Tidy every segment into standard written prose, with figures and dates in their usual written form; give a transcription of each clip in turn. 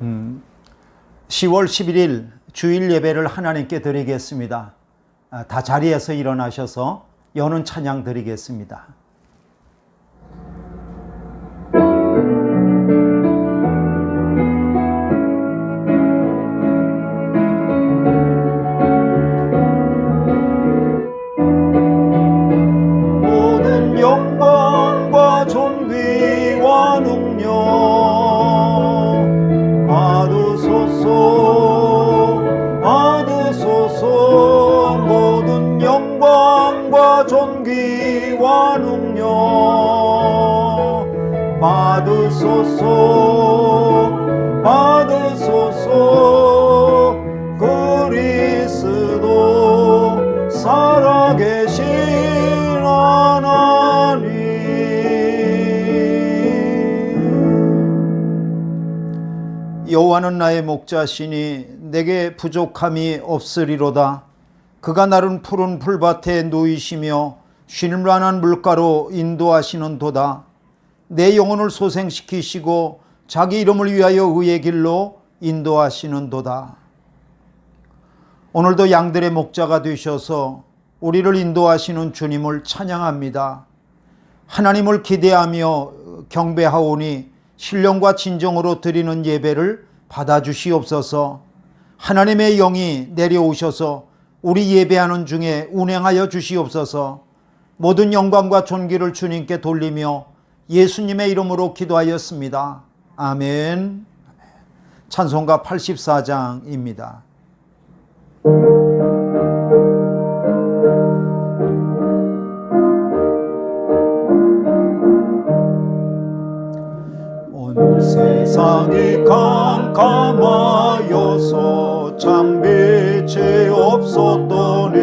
10월 11일 주일 예배를 하나님께 드리겠습니다. 다 자리에서 일어나셔서 여는 찬양 드리겠습니다. 모든 영광과 존귀와 능력 받으소서. 모든 영광과 존귀와 능력 받으소서. 그리스도 살아계신 하나님. 여호와는 나의 목자시니 내게 부족함이 없으리로다. 그가 나를 푸른 풀밭에 누이시며 쉴 만한 물가로 인도하시는도다. 내 영혼을 소생시키시고 자기 이름을 위하여 의의 길로 인도하시는도다. 오늘도 양들의 목자가 되셔서 우리를 인도하시는 주님을 찬양합니다. 하나님을 기대하며 경배하오니 신령과 진정으로 드리는 예배를 받아주시옵소서. 하나님의 영이 내려오셔서 우리 예배하는 중에 운행하여 주시옵소서. 모든 영광과 존귀를 주님께 돌리며 예수님의 이름으로 기도하였습니다. 아멘. 찬송가 84장입니다. 온 세상이 캄캄하여서 참 빛이 없었더니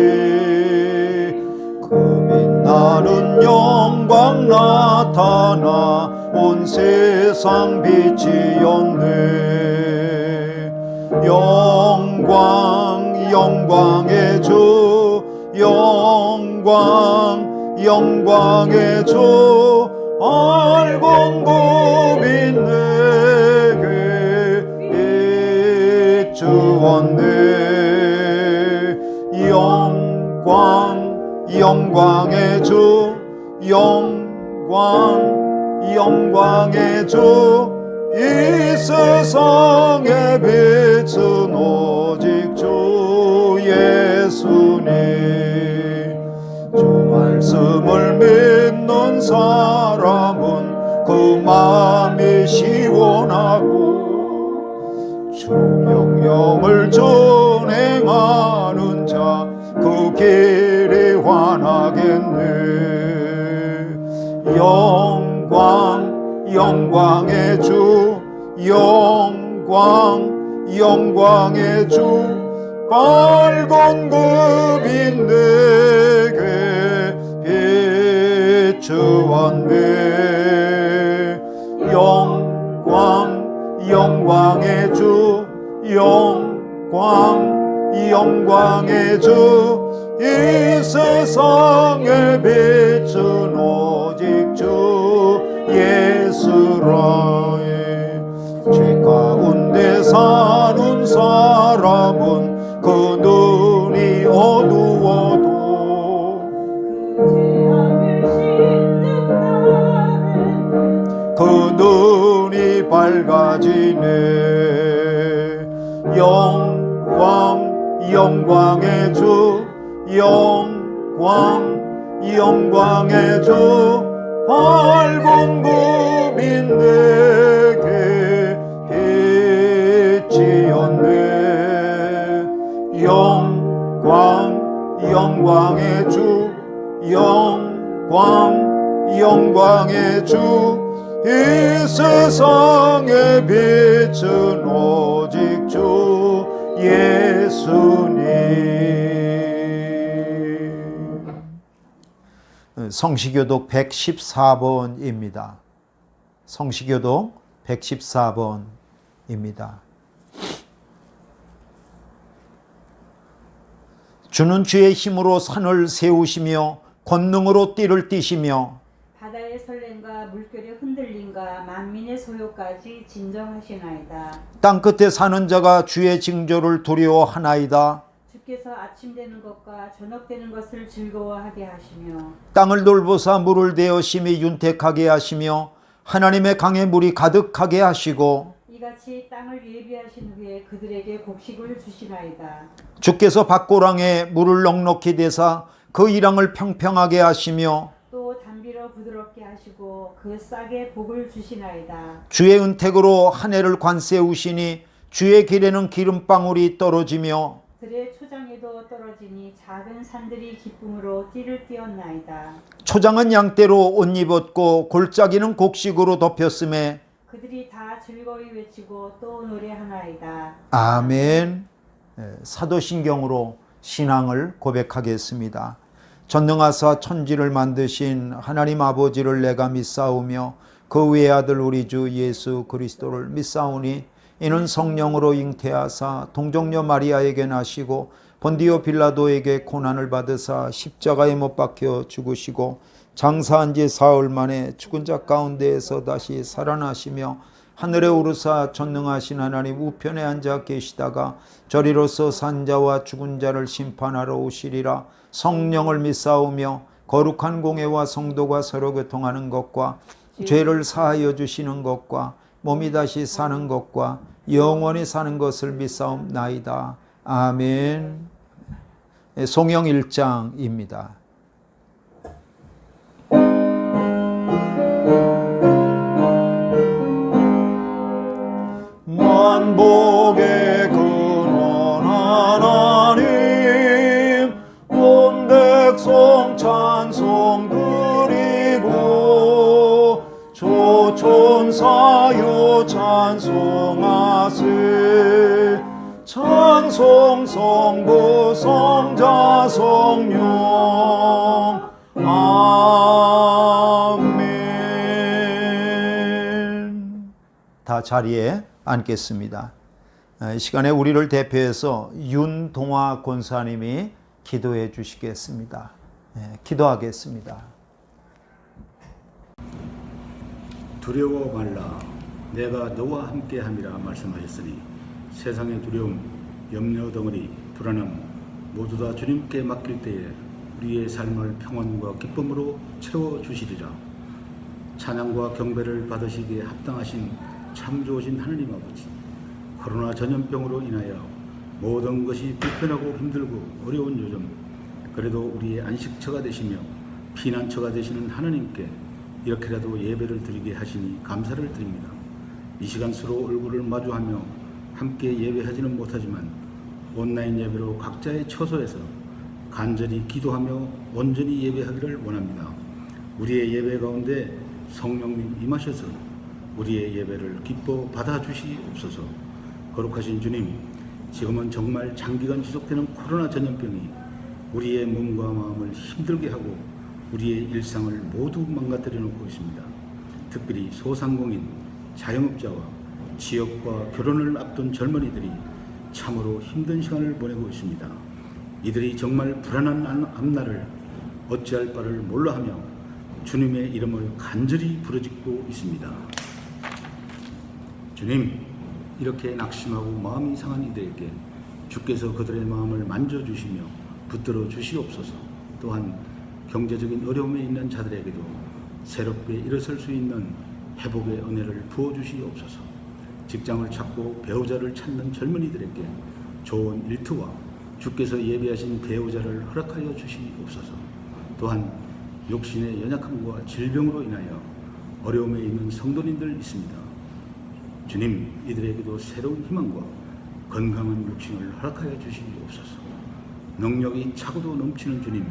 그 빛나는 영광 나타나 온 세상 빛이었네. 영광의 주, 영광의 주, 알곤 고빈 내게 비추었네. 영광의 주, 영광의 주, 이 세상의 빛은 오직 주 예수님. 주 말씀을 믿는 사람은 그 마음이 시원하고 주 명령을 준행하는 자 그 길이 환하겠네. 영광의 주, 영광의 주, 밝은 그 빛 내게 비추었네. 영광의 주, 영광의 주, 이 세상의 빛은 오직 주 예수라. 죄 가운데 사는 사람은 그 눈이 어두워도 그 눈이 밝아지네. 영광의 주, 영광의 주, 밝은 그 빛 내게 비치었네. 영광의 주, 영광의 주, 이 세상의 빛은 오직 주 예수님. 성시교독 114번입니다. 성시교독 114번입니다. 주는 주의 힘으로 산을 세우시며 권능으로 띠를 띠시며 바다의 설렘과 물결의 흔들림과 만민의 소요까지 진정하시나이다. 땅끝에 사는 자가 주의 징조를 두려워하나이다. 주께서 아침 되는 것과 저녁 되는 것을 즐거워하게 하시며 땅을 돌보사 물을 대어 심히 윤택하게 하시며 하나님의 강에 물이 가득하게 하시고 이같이 땅을 예비하신 후에 그들에게 곡식을 주시나이다. 주께서 밭고랑에 물을 넉넉히 대사 그 이랑을 평평하게 하시며 또 담비로 부드럽게 하시고 그 싹에 복을 주시나이다. 주의 은택으로 한 해를 관세우시니 주의 길에는 기름방울이 떨어지며 들의 초장에도 떨어지니 작은 산들이 기쁨으로 띠를 띄었나이다. 초장은 양떼로 옷 입었고 골짜기는 곡식으로 덮였음에 그들이 다 즐거이 외치고 또 노래하나이다. 아멘. 사도신경으로 신앙을 고백하겠습니다. 전능하사 천지를 만드신 하나님 아버지를 내가 믿사오며 그 외아들 우리 주 예수 그리스도를 믿사오니 이는 성령으로 잉태하사 동정녀 마리아에게 나시고 본디오 빌라도에게 고난을 받으사 십자가에 못 박혀 죽으시고 장사한 지 사흘 만에 죽은 자 가운데에서 다시 살아나시며 하늘에 오르사 전능하신 하나님 우편에 앉아 계시다가 저리로서 산자와 죽은 자를 심판하러 오시리라. 성령을 믿사오며 거룩한 공회와 성도가 서로 교통하는 것과 죄를 사하여 주시는 것과 몸이 다시 사는 것과 영원히 사는 것을 믿사옵나이다. 아멘. 송영 1장입니다. 만복의 근원 하나님 온 백성 찬송 드리고 조천사여 찬송하세 찬송 성부 성자 성령 아멘. 다 자리에 앉겠습니다. 이 시간에 우리를 대표해서 윤동화 권사님이 기도해 주시겠습니다. 기도하겠습니다. 두려워 말라 내가 너와 함께함이라 말씀하셨으니 세상의 두려움, 염려 덩어리, 불안함 모두 다 주님께 맡길 때에 우리의 삶을 평안과 기쁨으로 채워주시리라. 찬양과 경배를 받으시기에 합당하신 참 좋으신 하느님 아버지, 코로나 전염병으로 인하여 모든 것이 불편하고 힘들고 어려운 요즘 그래도 우리의 안식처가 되시며 피난처가 되시는 하나님께 이렇게라도 예배를 드리게 하시니 감사를 드립니다. 이 시간 서로 얼굴을 마주하며 함께 예배하지는 못하지만 온라인 예배로 각자의 처소에서 간절히 기도하며 온전히 예배하기를 원합니다. 우리의 예배 가운데 성령님 임하셔서 우리의 예배를 기뻐 받아주시옵소서. 거룩하신 주님, 지금은 정말 장기간 지속되는 코로나 전염병이 우리의 몸과 마음을 힘들게 하고 우리의 일상을 모두 망가뜨려 놓고 있습니다. 특별히 소상공인, 자영업자와 지역과 결혼을 앞둔 젊은이들이 참으로 힘든 시간을 보내고 있습니다. 이들이 정말 불안한 앞날을 어찌할 바를 몰라하며 주님의 이름을 간절히 부르짖고 있습니다. 주님, 이렇게 낙심하고 마음이 상한 이들에게 주께서 그들의 마음을 만져주시며 붙들어 주시옵소서. 또한 경제적인 어려움에 있는 자들에게도 새롭게 일어설 수 있는 회복의 은혜를 부어주시옵소서. 직장을 찾고 배우자를 찾는 젊은이들에게 좋은 일터와 주께서 예비하신 배우자를 허락하여 주시옵소서. 또한 육신의 연약함과 질병으로 인하여 어려움에 있는 성도님들 있습니다. 주님, 이들에게도 새로운 희망과 건강한 육신을 허락하여 주시옵소서. 능력이 차고도 넘치는 주님,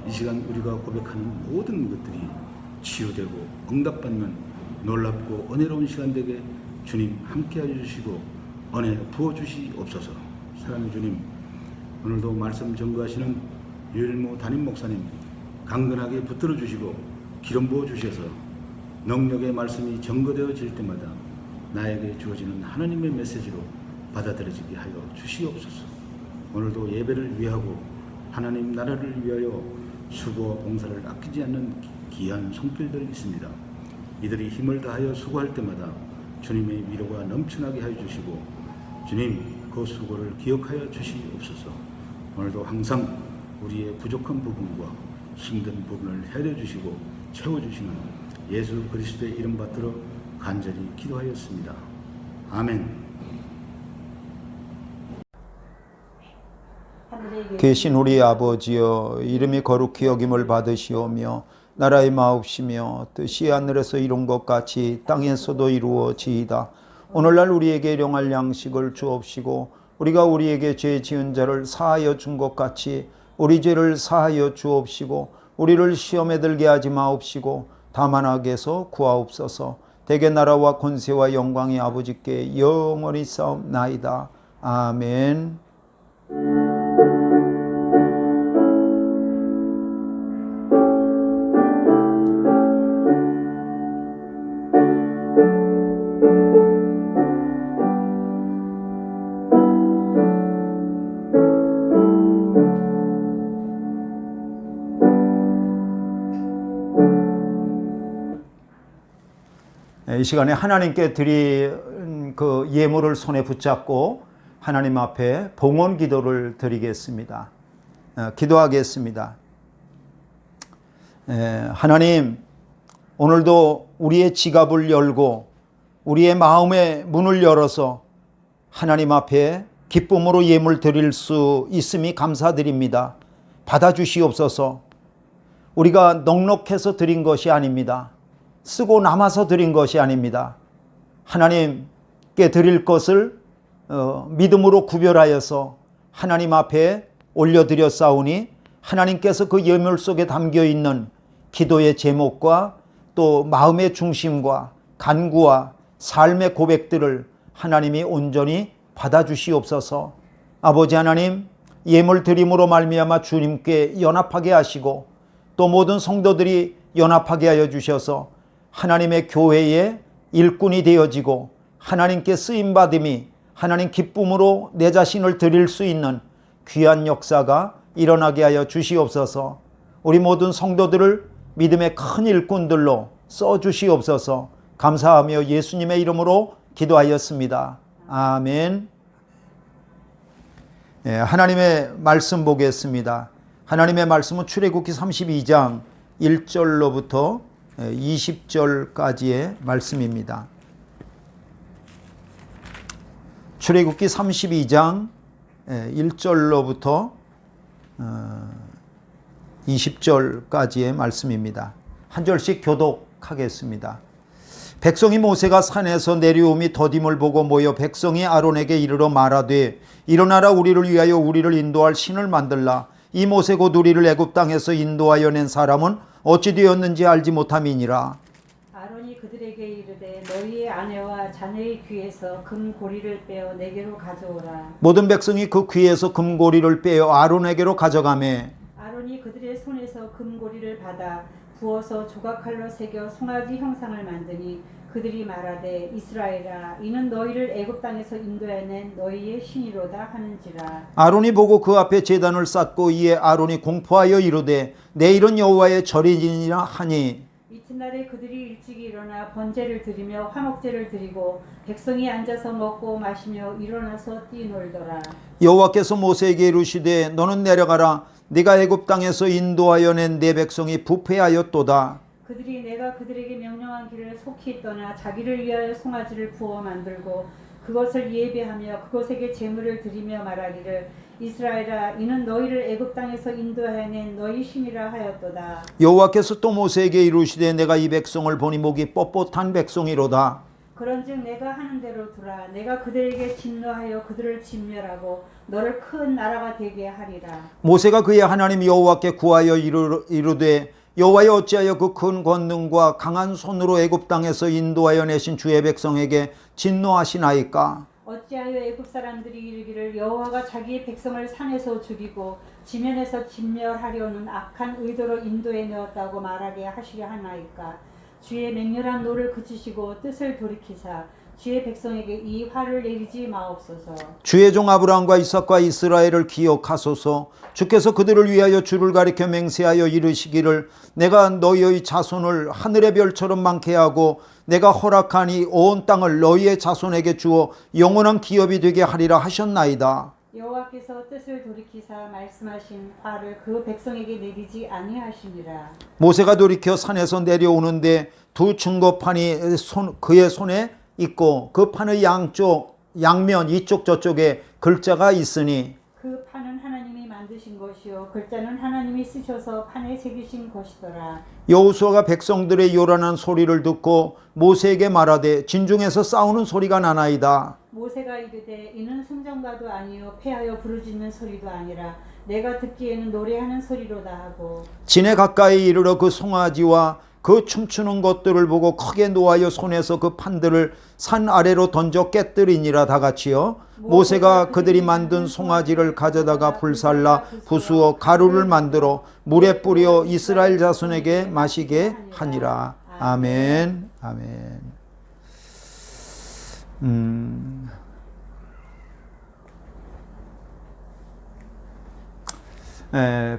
이 시간 우리가 고백하는 모든 것들이 치유되고 응답받는 놀랍고 은혜로운 시간 되게 주님 함께하여 주시고 은혜 부어주시옵소서. 사랑의 주님, 오늘도 말씀 전거하시는 유일무 담임 목사님 강건하게 붙들어 주시고 기름 부어 주셔서 능력의 말씀이 전거되어질 때마다 나에게 주어지는 하나님의 메시지로 받아들여지게 하여 주시옵소서. 오늘도 예배를 위하고 하나님 나라를 위하여 수고와 봉사를 아끼지 않는 귀한 손길들이 있습니다. 이들이 힘을 다하여 수고할 때마다 주님의 위로가 넘쳐나게 하여 주시고 주님 그 수고를 기억하여 주시옵소서. 오늘도 항상 우리의 부족한 부분과 힘든 부분을 해려 주시고 채워 주시는 예수 그리스도의 이름 받들어 간절히 기도하였습니다. 아멘. 계신 우리 아버지여, 이름이 거룩히 여김을 받으시오며 나라의 마옵시며 뜻이 하늘에서 이룬 것 같이 땅에서도 이루어지이다. 오늘날 우리에게 일용할 양식을 주옵시고 우리가 우리에게 죄 지은 자를 사하여 준 것 같이 우리 죄를 사하여 주옵시고 우리를 시험에 들게 하지 마옵시고 다만 악에서 구하옵소서. 대개 나라와 권세와 영광이 아버지께 영원히 싸움나이다. 아멘. 이 시간에 하나님께 드린 그 예물을 손에 붙잡고 하나님 앞에 봉헌 기도를 드리겠습니다. 기도하겠습니다. 하나님, 오늘도 우리의 지갑을 열고 우리의 마음의 문을 열어서 하나님 앞에 기쁨으로 예물 드릴 수 있음이 감사드립니다. 받아주시옵소서. 우리가 넉넉해서 드린 것이 아닙니다. 쓰고 남아서 드린 것이 아닙니다. 하나님께 드릴 것을 믿음으로 구별하여서 하나님 앞에 올려드렸사오니 하나님께서 그 예물 속에 담겨있는 기도의 제목과 또 마음의 중심과 간구와 삶의 고백들을 하나님이 온전히 받아주시옵소서. 아버지 하나님, 예물 드림으로 말미암아 주님께 연합하게 하시고 또 모든 성도들이 연합하게 하여 주셔서 하나님의 교회의 일꾼이 되어지고 하나님께 쓰임받음이 하나님 기쁨으로 내 자신을 드릴 수 있는 귀한 역사가 일어나게 하여 주시옵소서. 우리 모든 성도들을 믿음의 큰 일꾼들로 써주시옵소서. 감사하며 예수님의 이름으로 기도하였습니다. 아멘. 하나님의 말씀 보겠습니다. 하나님의 말씀은 출애굽기 32장 1절로부터 20절까지의 말씀입니다. 출애굽기 32장 1절로부터 20절까지의 말씀입니다. 한 절씩 교독하겠습니다. 백성이 모세가 산에서 내려오미 더딤을 보고 모여 백성이 아론에게 이르러 말하되 일어나라 우리를 위하여 우리를 인도할 신을 만들라. 이 모세 곧 우리를 애굽 땅에서 인도하여 낸 사람은 어찌 되었는지 알지 못함이니라. 아론이 그들에게 이르되 너희의 아내와 자녀의 귀에서 금고리를 빼어 내게로 가져오라. 모든 백성이 그 귀에서 금고리를 빼어 아론에게로 가져가매 아론이 그들의 손에서 금고리를 받아 부어서 조각칼로 새겨 송아지 형상을 만드니 그들이 말하되 이스라엘아 이는 너희를 애굽 땅에서 인도해낸 너희의 신이로다 하는지라. 아론이 보고 그 앞에 제단을 쌓고 이에 아론이 공포하여 이르되 내일은 여호와의 절이니라 하니 이튿날에 그들이 일찍 일어나 번제를 드리며 화목제를 드리고 백성이 앉아서 먹고 마시며 일어나서 뛰놀더라. 여호와께서 모세에게 이르시되 너는 내려가라. 네가 애굽 땅에서 인도하여 낸 내 백성이 부패하였도다. 그들이 내가 그들에게 명령한 길을 속히 떠나 자기를 위하여 송아지를 부어 만들고 그것을 예배하며 그것에게 제물을 드리며 말하기를 이스라엘아 이는 너희를 애굽 땅에서 인도해낸 너희 신이라 하였도다. 여호와께서 또 모세에게 이르시되 내가 이 백성을 보니 목이 뻣뻣한 백성이로다. 그런즉 내가 하는 대로 두라. 내가 그들에게 진노하여 그들을 진멸하고 너를 큰 나라가 되게 하리라. 모세가 그의 하나님 여호와께 구하여 이르되 여호와여 어찌하여 그 큰 권능과 강한 손으로 애굽 땅에서 인도하여 내신 주의 백성에게 진노하시나이까? 어찌하여 애굽 사람들이 이르기를 여호와가 자기의 백성을 산에서 죽이고 지면에서 진멸하려는 악한 의도로 인도해 내었다고 말하게 하시려 하나이까? 주의 맹렬한 노를 그치시고 뜻을 돌이키사 주의 백성에게 이 화를 내리지 마옵소서. 주의 종 아브라함과 이삭과 이스라엘을 기억하소서. 주께서 그들을 위하여 주를 가리켜 맹세하여 이르시기를 내가 너희의 자손을 하늘의 별처럼 많게 하고 내가 허락하니 온 땅을 너희의 자손에게 주어 영원한 기업이 되게 하리라 하셨나이다. 여호와께서 뜻을 돌이키사 말씀하신 화를 그 백성에게 내리지 아니하시니라. 모세가 돌이켜 산에서 내려오는데 두 증거판이 그의 손에 있고 그 판의 양면 이쪽 저쪽에 글자가 있으니 그 판은 하나님이 만드신 것이요 글자는 하나님이 쓰셔서 판에 새기신 것이더라. 여호수아가 백성들의 요란한 소리를 듣고 모세에게 말하되 진중에서 싸우는 소리가 나나이다. 모세가 이르되 이는 승전가도 아니요 패하여 부르짖는 소리도 아니라 내가 듣기에는 노래하는 소리로다 하고 진에 가까이 이르러 그 송아지와 그 춤추는 것들을 보고 크게 노하여 손에서 그 판들을 산 아래로 던져 깨뜨리니라. 다 같이요. 모세가 그들이 만든 송아지를 가져다가 불살라 부수어 가루를 만들어 물에 뿌려 이스라엘 자손에게 마시게 하니라. 아멘. 아멘.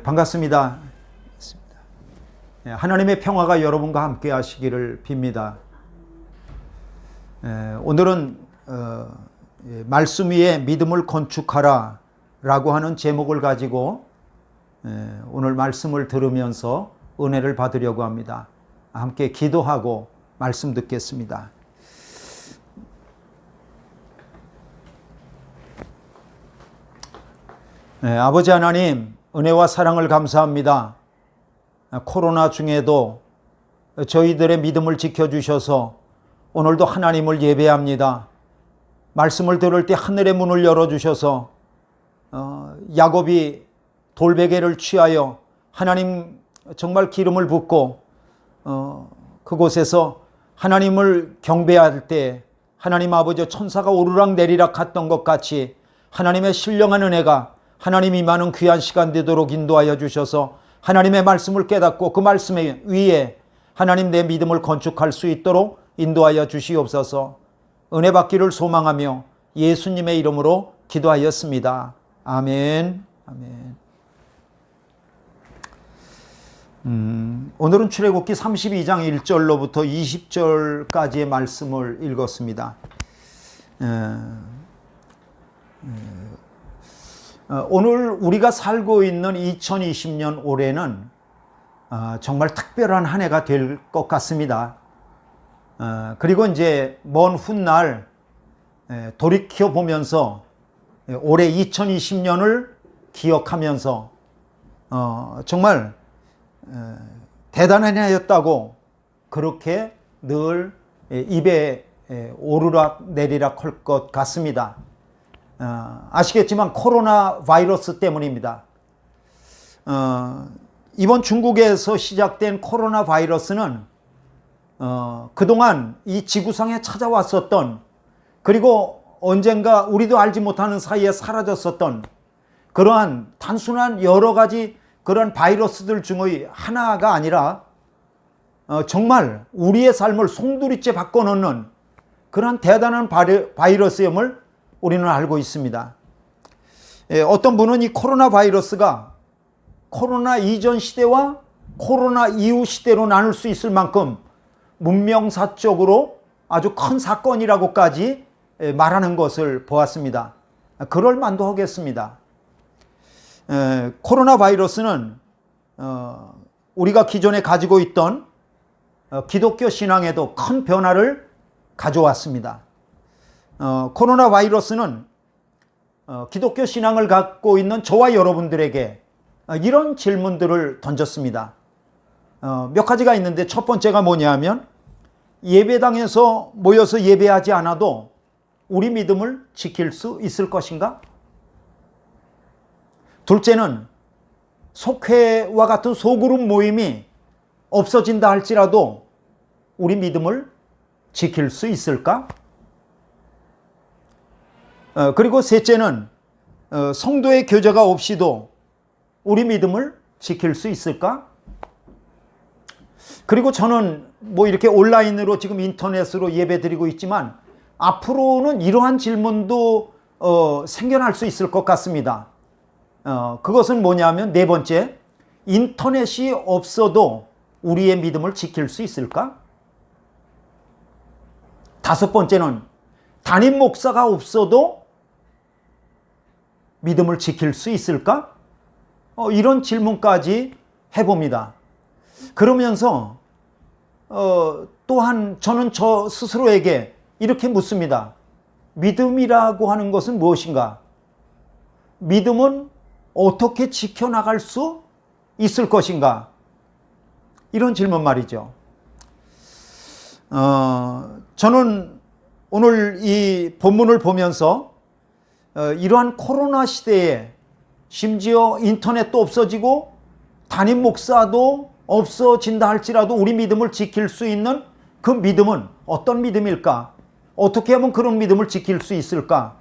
반갑습니다. 하나님의 평화가 여러분과 함께 하시기를 빕니다. 오늘은 말씀 위에 믿음을 건축하라 라고 하는 제목을 가지고 오늘 말씀을 들으면서 은혜를 받으려고 합니다. 함께 기도하고 말씀 듣겠습니다. 아버지 하나님, 은혜와 사랑을 감사합니다. 코로나 중에도 저희들의 믿음을 지켜주셔서 오늘도 하나님을 예배합니다. 말씀을 들을 때 하늘의 문을 열어주셔서 야곱이 돌베개를 취하여 하나님 정말 기름을 붓고 그곳에서 하나님을 경배할 때 하나님 아버지 천사가 오르락 내리락 했던 것 같이 하나님의 신령한 은혜가 하나님 임하는 귀한 시간 되도록 인도하여 주셔서 하나님의 말씀을 깨닫고 그 말씀 위에 하나님 내 믿음을 건축할 수 있도록 인도하여 주시옵소서. 은혜 받기를 소망하며 예수님의 이름으로 기도하였습니다. 아멘. 아멘. 오늘은 출애굽기 32장 1절로부터 20절까지의 말씀을 읽었습니다. 오늘 우리가 살고 있는 2020년 올해는 정말 특별한 한 해가 될 것 같습니다. 그리고 이제 먼 훗날 돌이켜 보면서 올해 2020년을 기억하면서 정말 대단한 해였다고 그렇게 늘 입에 오르락 내리락 할 것 같습니다. 아시겠지만 코로나 바이러스 때문입니다. 이번 중국에서 시작된 코로나 바이러스는 그동안 이 지구상에 찾아왔었던, 그리고 언젠가 우리도 알지 못하는 사이에 사라졌었던 그러한 단순한 여러 가지 그런 바이러스들 중의 하나가 아니라 정말 우리의 삶을 송두리째 바꿔놓는 그런 대단한 바이러스임을 우리는 알고 있습니다. 어떤 분은 이 코로나 바이러스가 코로나 이전 시대와 코로나 이후 시대로 나눌 수 있을 만큼 문명사적으로 아주 큰 사건이라고까지 말하는 것을 보았습니다. 그럴 만도 하겠습니다. 코로나 바이러스는 우리가 기존에 가지고 있던 기독교 신앙에도 큰 변화를 가져왔습니다. 코로나 바이러스는 기독교 신앙을 갖고 있는 저와 여러분들에게 이런 질문들을 던졌습니다. 몇 가지가 있는데 첫 번째가 뭐냐면 예배당에서 모여서 예배하지 않아도 우리 믿음을 지킬 수 있을 것인가? 둘째는 속회와 같은 소그룹 모임이 없어진다 할지라도 우리 믿음을 지킬 수 있을까? 그리고 셋째는 성도의 교제가 없이도 우리 믿음을 지킬 수 있을까? 그리고 저는 뭐 이렇게 온라인으로 지금 인터넷으로 예배 드리고 있지만 앞으로는 이러한 질문도 생겨날 수 있을 것 같습니다. 그것은 뭐냐면 네 번째, 인터넷이 없어도 우리의 믿음을 지킬 수 있을까? 다섯 번째는 담임 목사가 없어도 믿음을 지킬 수 있을까? 이런 질문까지 해봅니다. 그러면서 또한 저는 저 스스로에게 이렇게 묻습니다. 믿음이라고 하는 것은 무엇인가? 믿음은 어떻게 지켜나갈 수 있을 것인가? 이런 질문 말이죠. 저는 오늘 이 본문을 보면서 이러한 코로나 시대에 심지어 인터넷도 없어지고 담임 목사도 없어진다 할지라도 우리 믿음을 지킬 수 있는 그 믿음은 어떤 믿음일까? 어떻게 하면 그런 믿음을 지킬 수 있을까?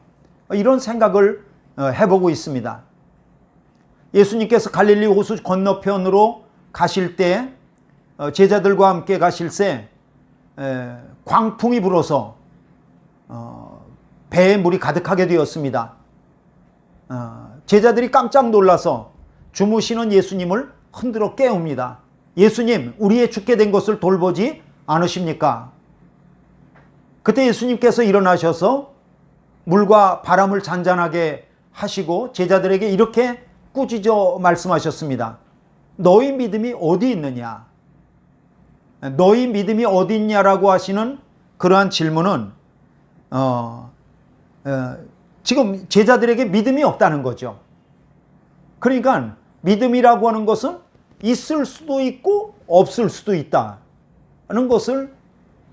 이런 생각을 해보고 있습니다. 예수님께서 갈릴리 호수 건너편으로 가실 때 제자들과 함께 가실 때 광풍이 불어서 배에 물이 가득하게 되었습니다. 제자들이 깜짝 놀라서 주무시는 예수님을 흔들어 깨웁니다. 예수님, 우리의 죽게 된 것을 돌보지 않으십니까? 그때 예수님께서 일어나셔서 물과 바람을 잔잔하게 하시고 제자들에게 이렇게 꾸짖어 말씀하셨습니다. 너희 믿음이 어디 있느냐? 너희 믿음이 어디 있냐라고 하시는 그러한 질문은 지금 제자들에게 믿음이 없다는 거죠. 그러니까 믿음이라고 하는 것은 있을 수도 있고 없을 수도 있다는 것을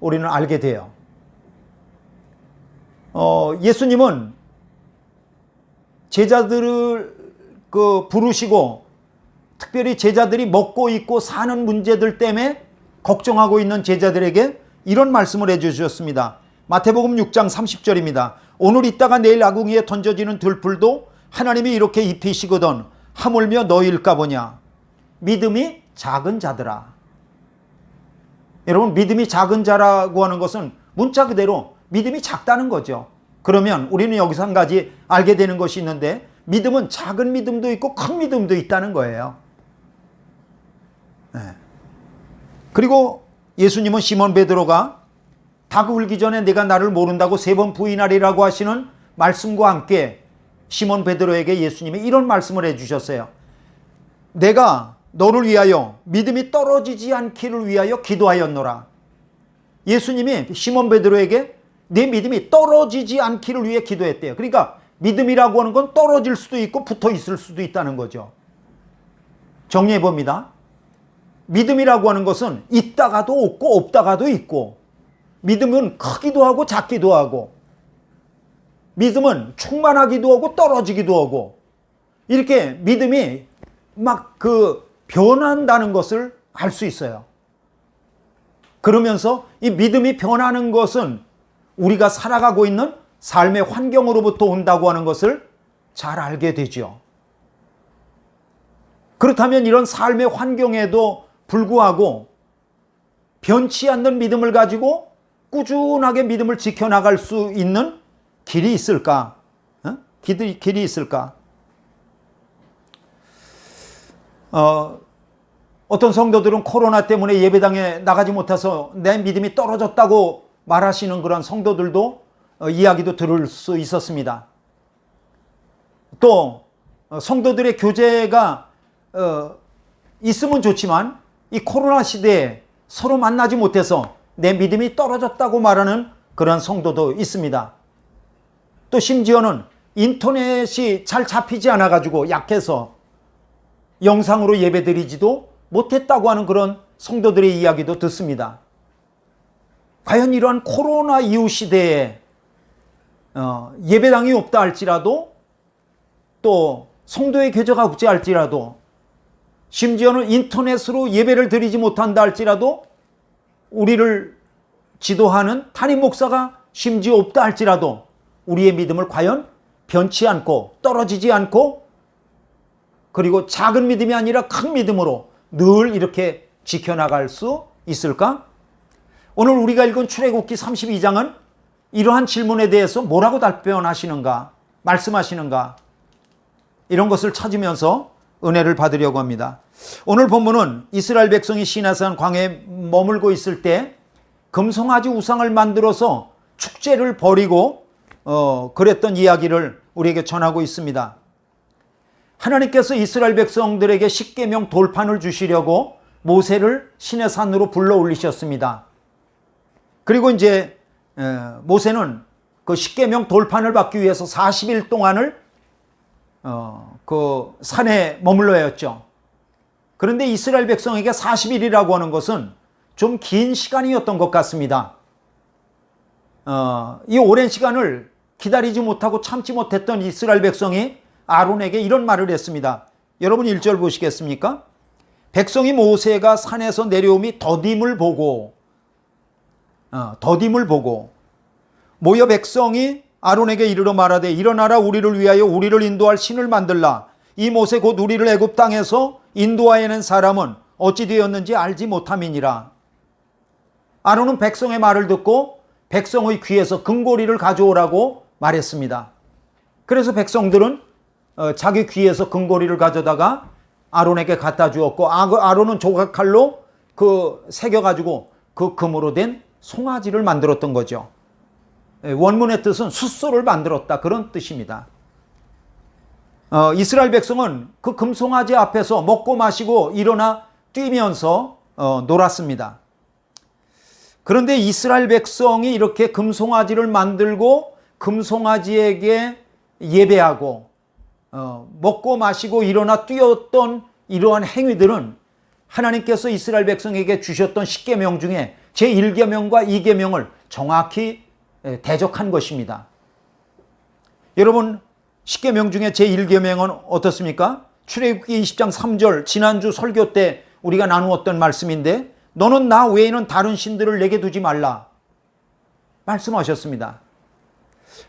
우리는 알게 돼요. 예수님은 제자들을 부르시고 특별히 제자들이 먹고 입고 사는 문제들 때문에 걱정하고 있는 제자들에게 이런 말씀을 해주셨습니다. 마태복음 6장 30절입니다. 오늘 있다가 내일 아궁이에 던져지는 들풀도 하나님이 이렇게 입히시거든 하물며 너희일까 보냐. 믿음이 작은 자들아. 여러분, 믿음이 작은 자라고 하는 것은 문자 그대로 믿음이 작다는 거죠. 그러면 우리는 여기서 한 가지 알게 되는 것이 있는데 믿음은 작은 믿음도 있고 큰 믿음도 있다는 거예요. 네. 그리고 예수님은 시몬 베드로가 닭 울기 전에 내가 나를 모른다고 3번 부인하리라고 하시는 말씀과 함께 시몬 베드로에게 예수님이 이런 말씀을 해주셨어요. 내가 너를 위하여 믿음이 떨어지지 않기를 위하여 기도하였노라. 예수님이 시몬 베드로에게 내 믿음이 떨어지지 않기를 위해 기도했대요. 그러니까 믿음이라고 하는 건 떨어질 수도 있고 붙어 있을 수도 있다는 거죠. 정리해 봅니다. 믿음이라고 하는 것은 있다가도 없고 없다가도 있고, 믿음은 크기도 하고 작기도 하고, 믿음은 충만하기도 하고 떨어지기도 하고, 이렇게 믿음이 막 변한다는 것을 알 수 있어요. 그러면서 이 믿음이 변하는 것은 우리가 살아가고 있는 삶의 환경으로부터 온다고 하는 것을 잘 알게 되죠. 그렇다면 이런 삶의 환경에도 불구하고 변치 않는 믿음을 가지고 꾸준하게 믿음을 지켜나갈 수 있는 길이 있을까? 길이 있을까? 어떤 성도들은 코로나 때문에 예배당에 나가지 못해서 내 믿음이 떨어졌다고 말하시는 그런 성도들도 이야기도 들을 수 있었습니다. 또 성도들의 교제가 있으면 좋지만 이 코로나 시대에 서로 만나지 못해서 내 믿음이 떨어졌다고 말하는 그런 성도도 있습니다. 또 심지어는 인터넷이 잘 잡히지 않아가지고 약해서 영상으로 예배드리지도 못했다고 하는 그런 성도들의 이야기도 듣습니다. 과연 이러한 코로나 이후 시대에 예배당이 없다 할지라도, 또 성도의 교제가 없지 할지라도, 심지어는 인터넷으로 예배를 드리지 못한다 할지라도, 우리를 지도하는 담임 목사가 심지어 없다 할지라도 우리의 믿음을 과연 변치 않고 떨어지지 않고, 그리고 작은 믿음이 아니라 큰 믿음으로 늘 이렇게 지켜나갈 수 있을까? 오늘 우리가 읽은 출애굽기 32장은 이러한 질문에 대해서 뭐라고 답변하시는가, 말씀하시는가, 이런 것을 찾으면서 은혜를 받으려고 합니다. 오늘 본문은 이스라엘 백성이 시내산 광야에 머물고 있을 때 금송아지 우상을 만들어서 축제를 벌이고 그랬던 이야기를 우리에게 전하고 있습니다. 하나님께서 이스라엘 백성들에게 십계명 돌판을 주시려고 모세를 시내산으로 불러 올리셨습니다. 그리고 이제 모세는 그 십계명 돌판을 받기 위해서 40일 동안을 그 산에 머물러야 했죠. 그런데 이스라엘 백성에게 40일이라고 하는 것은 좀 긴 시간이었던 것 같습니다. 이 오랜 시간을 기다리지 못하고 참지 못했던 이스라엘 백성이 아론에게 이런 말을 했습니다. 여러분 1절 보시겠습니까? 백성이 모세가 산에서 내려옴이 더딤을 보고 모여 백성이 아론에게 이르러 말하되 일어나라 우리를 위하여 우리를 인도할 신을 만들라. 이 모세 곧 우리를 애굽 땅에서 인도하여낸 사람은 어찌 되었는지 알지 못함이니라. 아론은 백성의 말을 듣고 백성의 귀에서 금고리를 가져오라고 말했습니다. 그래서 백성들은 자기 귀에서 금고리를 가져다가 아론에게 갖다 주었고 아론은 조각칼로 그 새겨가지고 그 금으로 된 송아지를 만들었던 거죠. 원문의 뜻은 숫소를 만들었다, 그런 뜻입니다. 이스라엘 백성은 그 금송아지 앞에서 먹고 마시고 일어나 뛰면서 놀았습니다. 그런데 이스라엘 백성이 이렇게 금송아지를 만들고 금송아지에게 예배하고 먹고 마시고 일어나 뛰었던 이러한 행위들은 하나님께서 이스라엘 백성에게 주셨던 십계명 중에 제1계명과 2계명을 정확히 대적한 것입니다. 여러분, 십계명 중에 제1계명은 어떻습니까? 출애굽기 20장 3절, 지난주 설교 때 우리가 나누었던 말씀인데, 너는 나 외에는 다른 신들을 내게 두지 말라 말씀하셨습니다.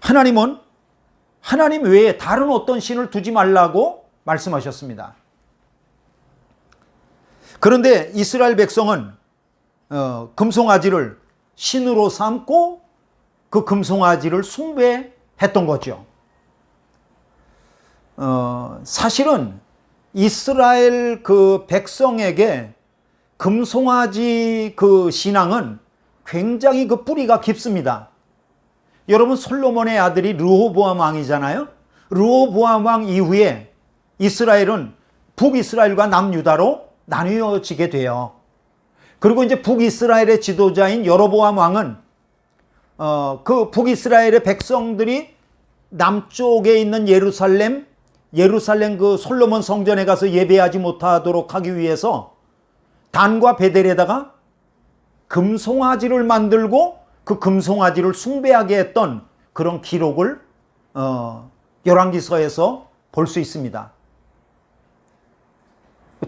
하나님은 하나님 외에 다른 어떤 신을 두지 말라고 말씀하셨습니다. 그런데 이스라엘 백성은 금송아지를 신으로 삼고 그 금송아지를 숭배했던 거죠. 사실은 이스라엘 그 백성에게 금송아지 그 신앙은 굉장히 그 뿌리가 깊습니다. 여러분, 솔로몬의 아들이 르호보암 왕이잖아요. 르호보암 왕 이후에 이스라엘은 북이스라엘과 남유다로 나뉘어지게 돼요. 그리고 이제 북이스라엘의 지도자인 여로보암 왕은 그 북이스라엘의 백성들이 남쪽에 있는 예루살렘 그 솔로몬 성전에 가서 예배하지 못하도록 하기 위해서 단과 베델에다가 금송아지를 만들고 그 금송아지를 숭배하게 했던 그런 기록을 열왕기서에서 볼 수 있습니다.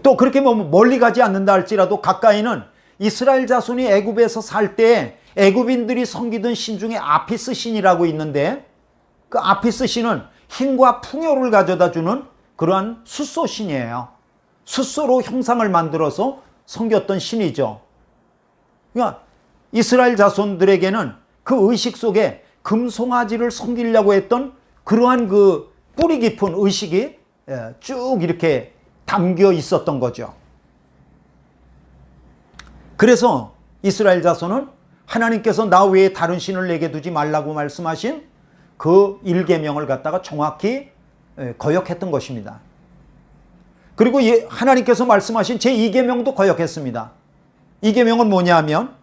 또 그렇게 멀리 가지 않는다 할지라도 가까이는 이스라엘 자손이 애굽에서 살 때 애굽인들이 섬기던 신 중에 아피스 신이라고 있는데, 그 아피스 신은 힘과 풍요를 가져다 주는 그러한 숫소 신이에요. 숫소로 형상을 만들어서 섬겼던 신이죠. 그러니까 이스라엘 자손들에게는 그 의식 속에 금송아지를 섬기려고 했던 그러한 그 뿌리 깊은 의식이 쭉 이렇게 담겨 있었던 거죠. 그래서 이스라엘 자손은 하나님께서 나 외에 다른 신을 내게 두지 말라고 말씀하신 그 1계명을 갖다가 정확히 거역했던 것입니다. 그리고 하나님께서 말씀하신 제2계명도 거역했습니다. 2계명은 뭐냐 하면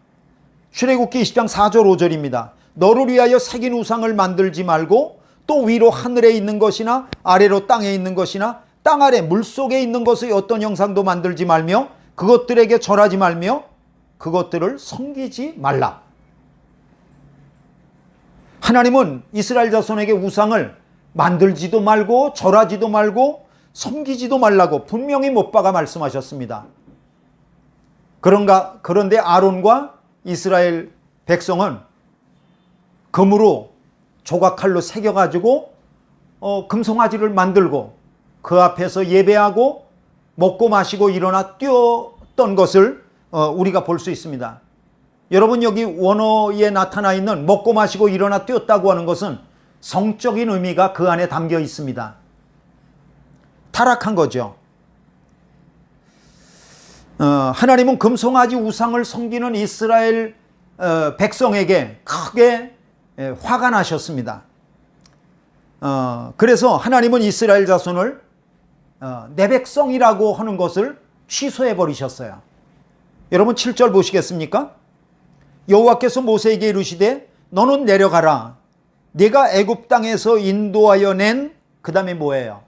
출애굽기 20장 4절 5절입니다. 너를 위하여 새긴 우상을 만들지 말고 또 위로 하늘에 있는 것이나 아래로 땅에 있는 것이나 땅 아래 물속에 있는 것의 어떤 형상도 만들지 말며 그것들에게 절하지 말며 그것들을 섬기지 말라. 하나님은 이스라엘 자손에게 우상을 만들지도 말고 절하지도 말고 섬기지도 말라고 분명히 못 박아 말씀하셨습니다. 그런데 아론과 이스라엘 백성은 금으로 조각칼로 새겨가지고 금송아지를 만들고 그 앞에서 예배하고 먹고 마시고 일어나 뛰었던 것을 우리가 볼 수 있습니다. 여러분 여기 원어에 나타나 있는 먹고 마시고 일어나 뛰었다고 하는 것은 성적인 의미가 그 안에 담겨 있습니다. 타락한 거죠. 하나님은 금송아지 우상을 섬기는 이스라엘 백성에게 크게 화가 나셨습니다. 그래서 하나님은 이스라엘 자손을 내 백성이라고 하는 것을 취소해 버리셨어요. 여러분 7절 보시겠습니까? 여호와께서 모세에게 이르시되 너는 내려가라. 내가 애굽 땅에서 인도하여 낸 그 다음에 뭐예요?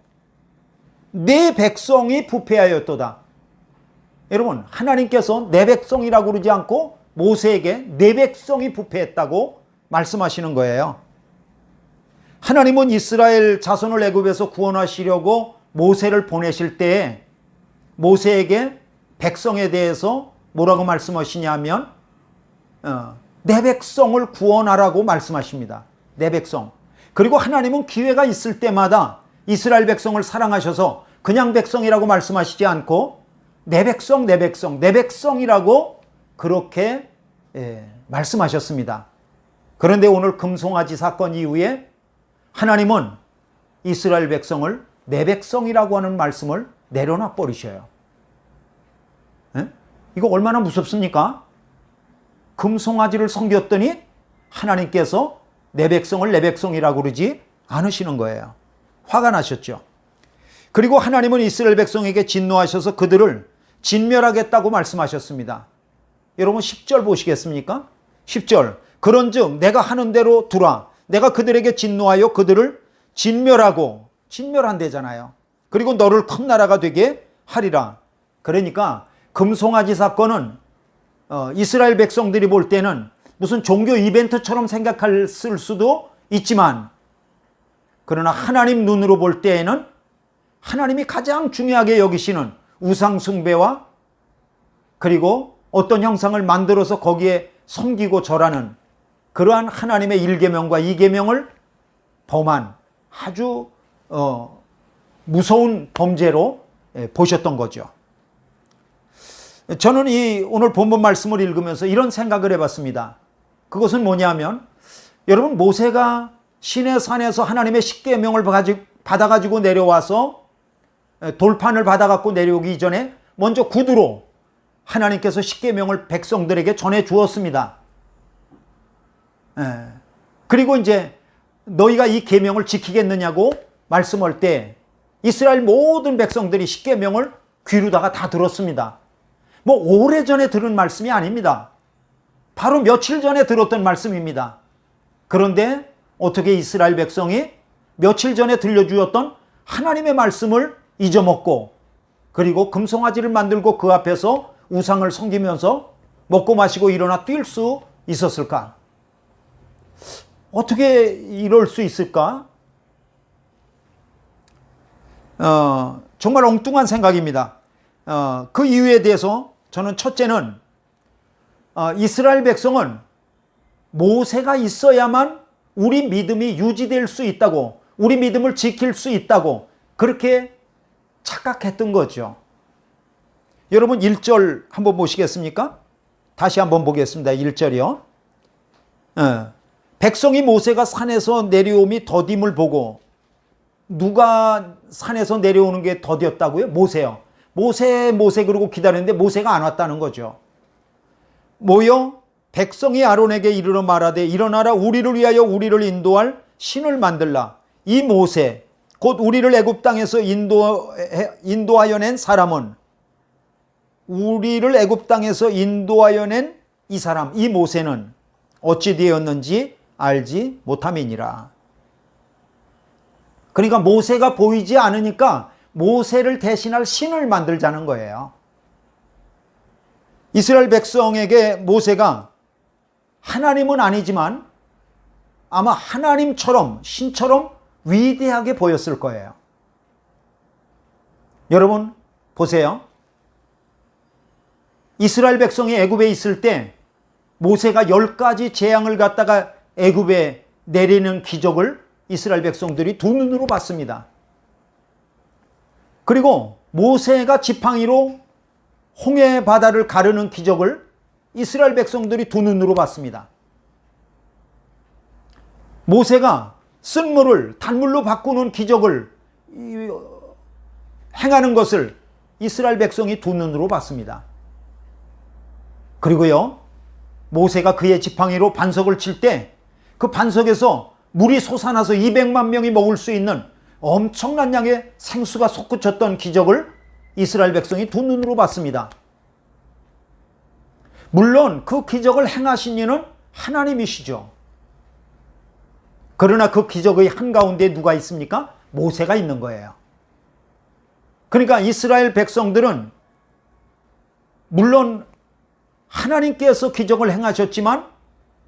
내 백성이 부패하였도다. 여러분 하나님께서 내 백성이라고 그러지 않고 모세에게 내 백성이 부패했다고 말씀하시는 거예요. 하나님은 이스라엘 자손을 애굽에서 구원하시려고 모세를 보내실 때에 모세에게 백성에 대해서 뭐라고 말씀하시냐면 내 백성을 구원하라고 말씀하십니다. 내 백성. 그리고 하나님은 기회가 있을 때마다 이스라엘 백성을 사랑하셔서 그냥 백성이라고 말씀하시지 않고 내 백성, 내 백성, 내 백성이라고 그렇게 말씀하셨습니다. 그런데 오늘 금송아지 사건 이후에 하나님은 이스라엘 백성을 내 백성이라고 하는 말씀을 내려놔 버리셔요. 이거 얼마나 무섭습니까? 금송아지를 섬겼더니 하나님께서 내 백성을 내 백성이라고 그러지 않으시는 거예요. 화가 나셨죠. 그리고 하나님은 이스라엘 백성에게 진노하셔서 그들을 진멸하겠다고 말씀하셨습니다. 여러분 10절 보시겠습니까? 10절 그런즉 내가 하는 대로 두라. 내가 그들에게 진노하여 그들을 진멸하고 진멸한대잖아요. 그리고 너를 큰 나라가 되게 하리라. 그러니까 금송아지 사건은 이스라엘 백성들이 볼 때는 무슨 종교 이벤트처럼 생각할 수도 있지만 그러나 하나님 눈으로 볼 때에는 하나님이 가장 중요하게 여기시는 우상 숭배와 그리고 어떤 형상을 만들어서 거기에 섬기고 절하는 그러한 하나님의 1계명과 2계명을 범한 아주 무서운 범죄로 보셨던 거죠. 저는 이 오늘 본문 말씀을 읽으면서 이런 생각을 해봤습니다. 그것은 뭐냐면 여러분 모세가 시내산에서 하나님의 10계명을 받아가지고 내려와서 돌판을 받아갖고 내려오기 이전에 먼저 구두로 하나님께서 10계명을 백성들에게 전해 주었습니다. 그리고 이제 너희가 이 계명을 지키겠느냐고 말씀할 때 이스라엘 모든 백성들이 10계명을 귀로다가 다 들었습니다. 뭐 오래전에 들은 말씀이 아닙니다. 바로 며칠 전에 들었던 말씀입니다. 그런데 어떻게 이스라엘 백성이 며칠 전에 들려주었던 하나님의 말씀을 잊어먹고 그리고 금송아지를 만들고 그 앞에서 우상을 섬기면서 먹고 마시고 일어나 뛸 수 있었을까? 어떻게 이럴 수 있을까? 정말 엉뚱한 생각입니다. 그 이유에 대해서 저는 첫째는 이스라엘 백성은 모세가 있어야만 우리 믿음이 유지될 수 있다고 우리 믿음을 지킬 수 있다고 그렇게 착각했던 거죠. 여러분 1절 한번 보시겠습니까? 다시 한번 보겠습니다. 1절이요. 백성이 모세가 산에서 내려오미 더딤을 보고 누가 산에서 내려오는 게 더디었다고요? 모세요. 모세 그러고 기다렸는데 모세가 안 왔다는 거죠. 모여 백성이 아론에게 이르러 말하되 일어나라 우리를 위하여 우리를 인도할 신을 만들라. 이 모세 곧 우리를 애굽 땅에서 인도하여 낸 사람은 우리를 애굽 땅에서 인도하여 낸 이 사람 이 모세는 어찌 되었는지 알지 못함이니라. 그러니까 모세가 보이지 않으니까 모세를 대신할 신을 만들자는 거예요. 이스라엘 백성에게 모세가 하나님은 아니지만 아마 하나님처럼 신처럼 위대하게 보였을 거예요. 여러분 보세요. 이스라엘 백성이 애굽에 있을 때 모세가 10가지 재앙을 갖다가 애굽에 내리는 기적을 이스라엘 백성들이 두 눈으로 봤습니다. 그리고 모세가 지팡이로 홍해 바다를 가르는 기적을 이스라엘 백성들이 두 눈으로 봤습니다. 모세가 쓴물을 단물로 바꾸는 기적을 행하는 것을 이스라엘 백성이 두 눈으로 봤습니다. 그리고요, 모세가 그의 지팡이로 반석을 칠 때 그 반석에서 물이 솟아나서 200만 명이 먹을 수 있는 엄청난 양의 생수가 솟구쳤던 기적을 이스라엘 백성이 두 눈으로 봤습니다. 물론 그 기적을 행하신 이는 하나님이시죠. 그러나 그 기적의 한가운데 누가 있습니까? 모세가 있는 거예요. 그러니까 이스라엘 백성들은 물론 하나님께서 기적을 행하셨지만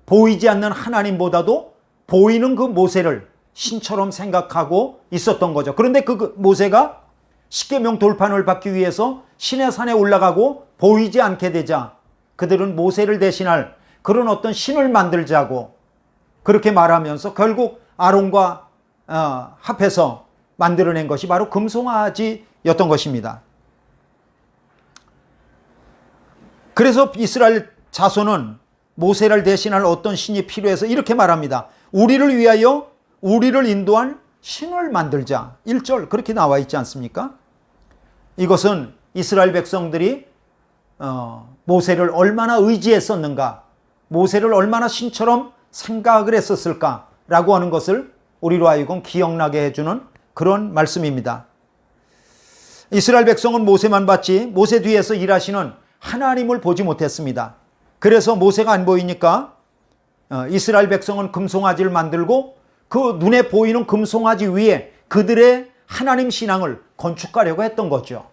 보이지 않는 하나님보다도 보이는 그 모세를 신처럼 생각하고 있었던 거죠. 그런데 그 모세가 십계명 돌판을 받기 위해서 시내산에 올라가고 보이지 않게 되자 그들은 모세를 대신할 그런 어떤 신을 만들자고 그렇게 말하면서 결국 아론과 합해서 만들어낸 것이 바로 금송아지였던 것입니다. 그래서 이스라엘 자손은 모세를 대신할 어떤 신이 필요해서 이렇게 말합니다. 우리를 위하여 우리를 인도한 신을 만들자. 1절 그렇게 나와 있지 않습니까? 이것은 이스라엘 백성들이 모세를 얼마나 의지했었는가, 모세를 얼마나 신처럼 생각을 했었을까라고 하는 것을 우리로 하여금 기억나게 해주는 그런 말씀입니다. 이스라엘 백성은 모세만 봤지 모세 뒤에서 일하시는 하나님을 보지 못했습니다. 그래서 모세가 안 보이니까 이스라엘 백성은 금송아지를 만들고 그 눈에 보이는 금송아지 위에 그들의 하나님 신앙을 건축하려고 했던 거죠.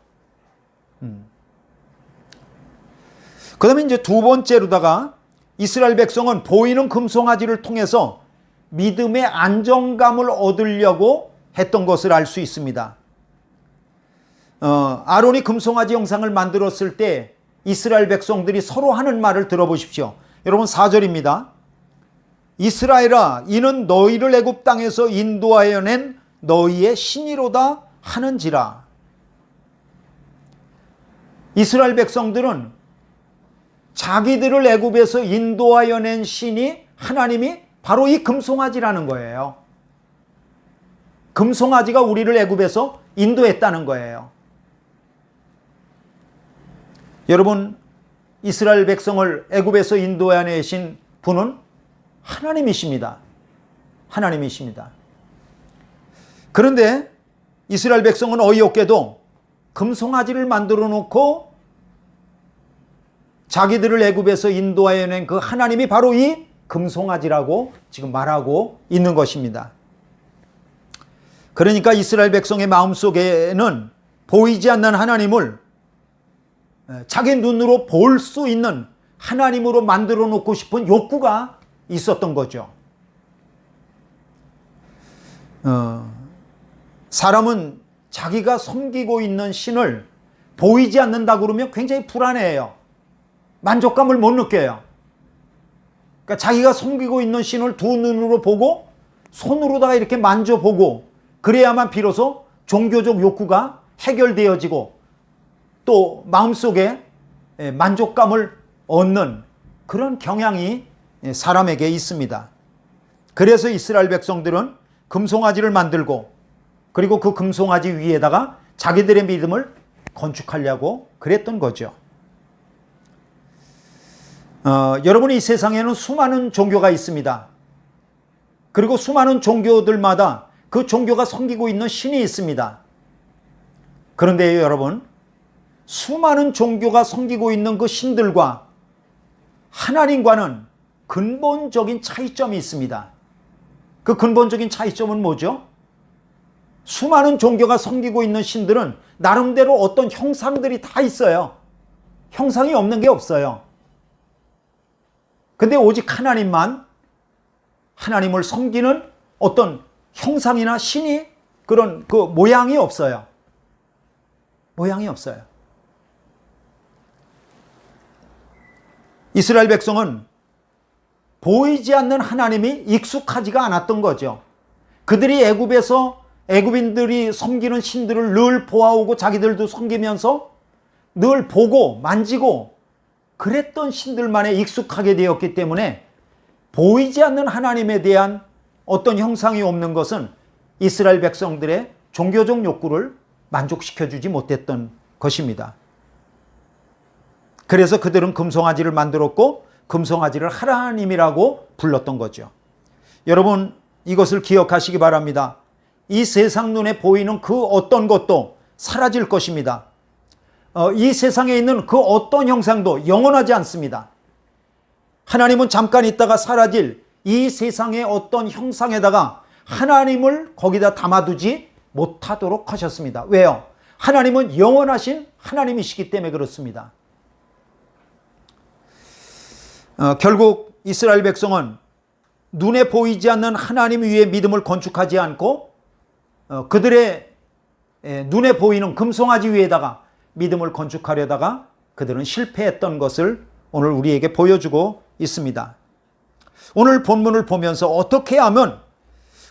그 다음에 이제 두 번째로다가 이스라엘 백성은 보이는 금송아지를 통해서 믿음의 안정감을 얻으려고 했던 것을 알 수 있습니다. 아론이 금송아지 형상을 만들었을 때 이스라엘 백성들이 서로 하는 말을 들어보십시오. 여러분 4절입니다. 이스라엘아 이는 너희를 애굽 땅에서 인도하여 낸 너희의 신이로다 하는지라. 이스라엘 백성들은 자기들을 애굽에서 인도하여 낸 신이 하나님이 바로 이 금송아지라는 거예요. 금송아지가 우리를 애굽에서 인도했다는 거예요. 여러분, 이스라엘 백성을 애굽에서 인도해내신 분은 하나님이십니다. 하나님이십니다. 그런데 이스라엘 백성은 어이없게도 금송아지를 만들어 놓고 자기들을 애굽에서 인도해낸 그 하나님이 바로 이 금송아지라고 지금 말하고 있는 것입니다. 그러니까 이스라엘 백성의 마음속에는 보이지 않는 하나님을 자기 눈으로 볼 수 있는 하나님으로 만들어 놓고 싶은 욕구가 있었던 거죠. 사람은 자기가 섬기고 있는 신을 보이지 않는다 그러면 굉장히 불안해해요. 만족감을 못 느껴요. 그러니까 자기가 섬기고 있는 신을 두 눈으로 보고 손으로다가 이렇게 만져보고 그래야만 비로소 종교적 욕구가 해결되어지고 또 마음속에 만족감을 얻는 그런 경향이 사람에게 있습니다. 그래서 이스라엘 백성들은 금송아지를 만들고 그리고 그 금송아지 위에다가 자기들의 믿음을 건축하려고 그랬던 거죠. 여러분 이 세상에는 수많은 종교가 있습니다. 그리고 수많은 종교들마다 그 종교가 섬기고 있는 신이 있습니다. 그런데 여러분 수많은 종교가 섬기고 있는 그 신들과 하나님과는 근본적인 차이점이 있습니다. 그 근본적인 차이점은 뭐죠? 수많은 종교가 섬기고 있는 신들은 나름대로 어떤 형상들이 다 있어요. 형상이 없는 게 없어요. 근데 오직 하나님만 하나님을 섬기는 어떤 형상이나 신이 그런 그 모양이 없어요. 모양이 없어요. 이스라엘 백성은 보이지 않는 하나님이 익숙하지가 않았던 거죠. 그들이 애굽에서 애굽인들이 섬기는 신들을 늘 보아오고 자기들도 섬기면서 늘 보고 만지고 그랬던 신들만에 익숙하게 되었기 때문에 보이지 않는 하나님에 대한 어떤 형상이 없는 것은 이스라엘 백성들의 종교적 욕구를 만족시켜주지 못했던 것입니다. 그래서 그들은 금송아지를 만들었고 금송아지를 하나님이라고 불렀던 거죠. 여러분, 이것을 기억하시기 바랍니다. 이 세상 눈에 보이는 그 어떤 것도 사라질 것입니다. 이 세상에 있는 그 어떤 형상도 영원하지 않습니다. 하나님은 잠깐 있다가 사라질 이 세상의 어떤 형상에다가 하나님을 거기다 담아두지 못하도록 하셨습니다. 왜요? 하나님은 영원하신 하나님이시기 때문에 그렇습니다. 결국 이스라엘 백성은 눈에 보이지 않는 하나님 위에 믿음을 건축하지 않고 그들의 눈에 보이는 금송아지 위에다가 믿음을 건축하려다가 그들은 실패했던 것을 오늘 우리에게 보여주고 있습니다. 오늘 본문을 보면서 어떻게 하면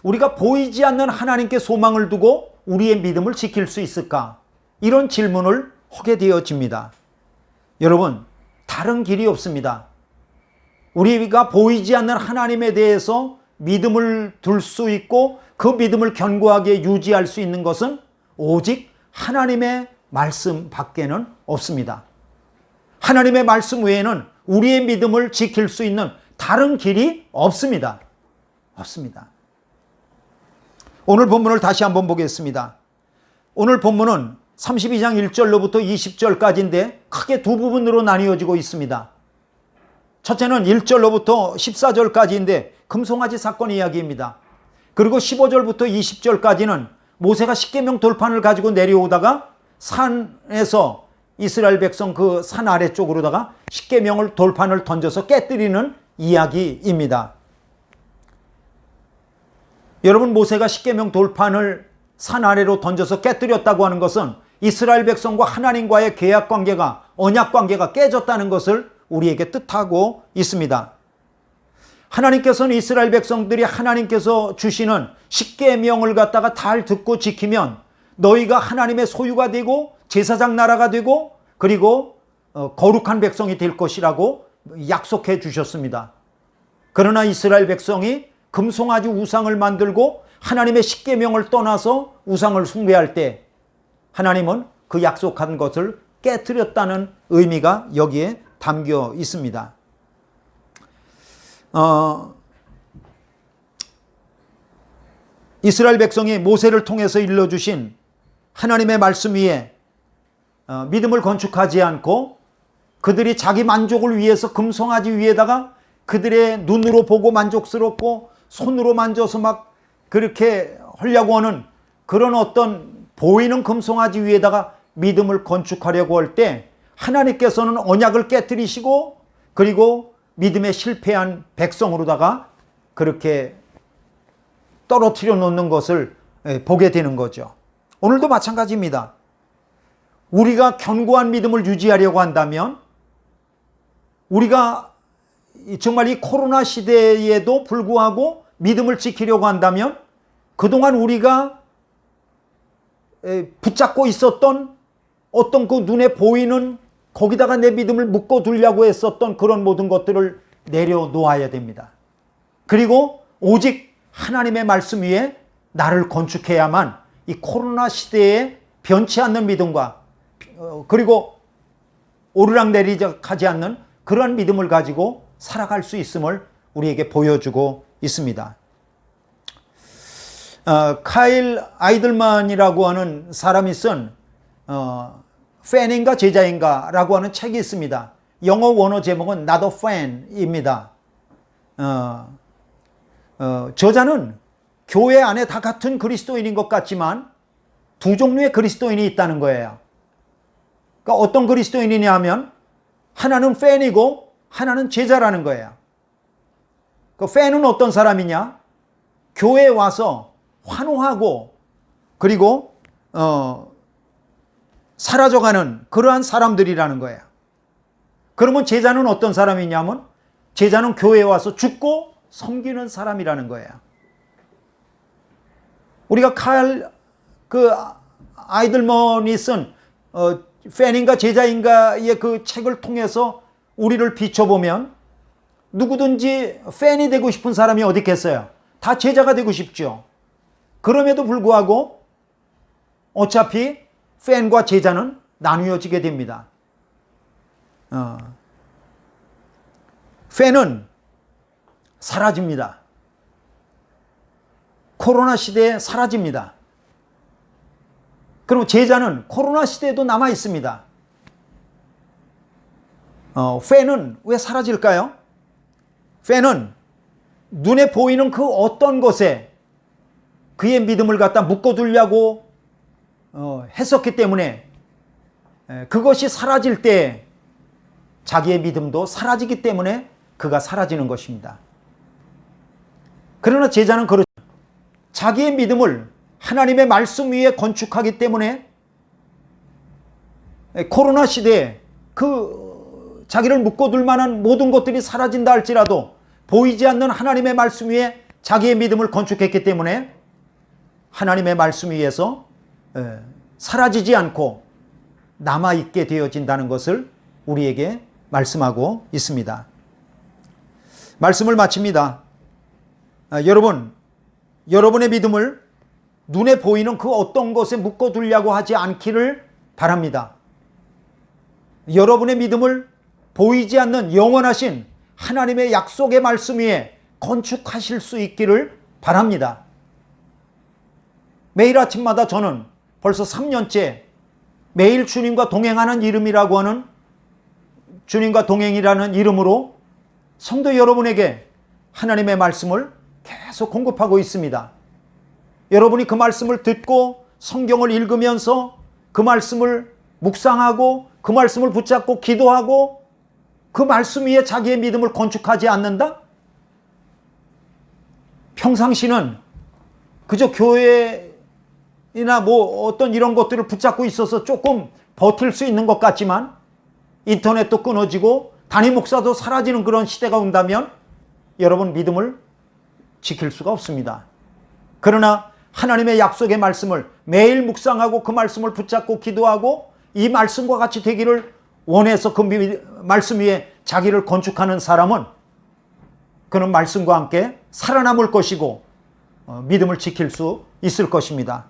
우리가 보이지 않는 하나님께 소망을 두고 우리의 믿음을 지킬 수 있을까? 이런 질문을 하게 되어집니다. 여러분, 다른 길이 없습니다. 우리가 보이지 않는 하나님에 대해서 믿음을 둘 수 있고 그 믿음을 견고하게 유지할 수 있는 것은 오직 하나님의 말씀 밖에는 없습니다. 하나님의 말씀 외에는 우리의 믿음을 지킬 수 있는 다른 길이 없습니다. 없습니다. 오늘 본문을 다시 한번 보겠습니다. 오늘 본문은 32장 1절로부터 20절까지인데 크게 두 부분으로 나뉘어지고 있습니다. 첫째는 1절로부터 14절까지인데 금송아지 사건 이야기입니다. 그리고 15절부터 20절까지는 모세가 십계명 돌판을 가지고 내려오다가 산에서 이스라엘 백성 그 산 아래쪽으로다가 십계명을 돌판을 던져서 깨뜨리는 이야기입니다. 여러분, 모세가 십계명 돌판을 산 아래로 던져서 깨뜨렸다고 하는 것은 이스라엘 백성과 하나님과의 계약 관계가, 언약 관계가 깨졌다는 것을 우리에게 뜻하고 있습니다. 하나님께서는 이스라엘 백성들이 하나님께서 주시는 십계명을 갖다가 잘 듣고 지키면 너희가 하나님의 소유가 되고 제사장 나라가 되고 그리고 거룩한 백성이 될 것이라고 약속해 주셨습니다. 그러나 이스라엘 백성이 금송아지 우상을 만들고 하나님의 십계명을 떠나서 우상을 숭배할 때 하나님은 그 약속한 것을 깨뜨렸다는 의미가 여기에 담겨 있습니다. 이스라엘 백성이 모세를 통해서 일러주신 하나님의 말씀 위에 믿음을 건축하지 않고 그들이 자기 만족을 위해서 금송아지 위에다가 그들의 눈으로 보고 만족스럽고 손으로 만져서 막 그렇게 하려고 하는 그런 어떤 보이는 금송아지 위에다가 믿음을 건축하려고 할 때 하나님께서는 언약을 깨뜨리시고 그리고 믿음에 실패한 백성으로다가 그렇게 떨어뜨려 놓는 것을 보게 되는 거죠. 오늘도 마찬가지입니다. 우리가 견고한 믿음을 유지하려고 한다면 우리가 정말 이 코로나 시대에도 불구하고 믿음을 지키려고 한다면 그동안 우리가 붙잡고 있었던 어떤 그 눈에 보이는 거기다가 내 믿음을 묶어 두려고 했었던 그런 모든 것들을 내려놓아야 됩니다. 그리고 오직 하나님의 말씀 위에 나를 건축해야만 이 코로나 시대에 변치 않는 믿음과 그리고 오르락내리락하지 않는 그런 믿음을 가지고 살아갈 수 있음을 우리에게 보여주고 있습니다. 카일 아이들만이라고 하는 사람이 쓴 팬인가 제자인가 라고 하는 책이 있습니다. 영어 원어 제목은 Not a Fan입니다. 저자는 교회 안에 다 같은 그리스도인인 것 같지만 두 종류의 그리스도인이 있다는 거예요. 그러니까 어떤 그리스도인이냐 하면 하나는 팬이고 하나는 제자라는 거예요. 그 팬은 어떤 사람이냐? 교회에 와서 환호하고 그리고 사라져가는 그러한 사람들이라는 거예요. 그러면 제자는 어떤 사람이냐면 제자는 교회에 와서 죽고 섬기는 사람이라는 거예요. 우리가 그 아이들먼이 쓴 팬인가 제자인가의 그 책을 통해서 우리를 비춰보면 누구든지 팬이 되고 싶은 사람이 어디 있겠어요? 다 제자가 되고 싶죠. 그럼에도 불구하고 어차피 팬과 제자는 나누어지게 됩니다. 팬은 사라집니다. 코로나 시대에 사라집니다. 그럼 제자는 코로나 시대에도 남아 있습니다. 팬은 왜 사라질까요? 팬은 눈에 보이는 그 어떤 것에 그의 믿음을 갖다 묶어두려고 했었기 때문에 그것이 사라질 때 자기의 믿음도 사라지기 때문에 그가 사라지는 것입니다. 그러나 제자는 그렇죠. 자기의 믿음을 하나님의 말씀 위에 건축하기 때문에 코로나 시대에 그 자기를 묶어둘 만한 모든 것들이 사라진다 할지라도 보이지 않는 하나님의 말씀 위에 자기의 믿음을 건축했기 때문에 하나님의 말씀 위에서 사라지지 않고 남아있게 되어진다는 것을 우리에게 말씀하고 있습니다. 말씀을 마칩니다. 여러분의 믿음을 눈에 보이는 그 어떤 것에 묶어두려고 하지 않기를 바랍니다. 여러분의 믿음을 보이지 않는 영원하신 하나님의 약속의 말씀 위에 건축하실 수 있기를 바랍니다. 매일 아침마다 저는 벌써 3년째 매일 주님과 동행하는 이름이라고 하는 주님과 동행이라는 이름으로 성도 여러분에게 하나님의 말씀을 계속 공급하고 있습니다. 여러분이 그 말씀을 듣고 성경을 읽으면서 그 말씀을 묵상하고 그 말씀을 붙잡고 기도하고 그 말씀 위에 자기의 믿음을 건축하지 않는다? 평상시는 그저 교회나 뭐 어떤 이런 것들을 붙잡고 있어서 조금 버틸 수 있는 것 같지만 인터넷도 끊어지고 담임 목사도 사라지는 그런 시대가 온다면 여러분 믿음을 지킬 수가 없습니다. 그러나 하나님의 약속의 말씀을 매일 묵상하고 그 말씀을 붙잡고 기도하고 이 말씀과 같이 되기를 원해서 그 말씀 위에 자기를 건축하는 사람은 그는 말씀과 함께 살아남을 것이고 믿음을 지킬 수 있을 것입니다.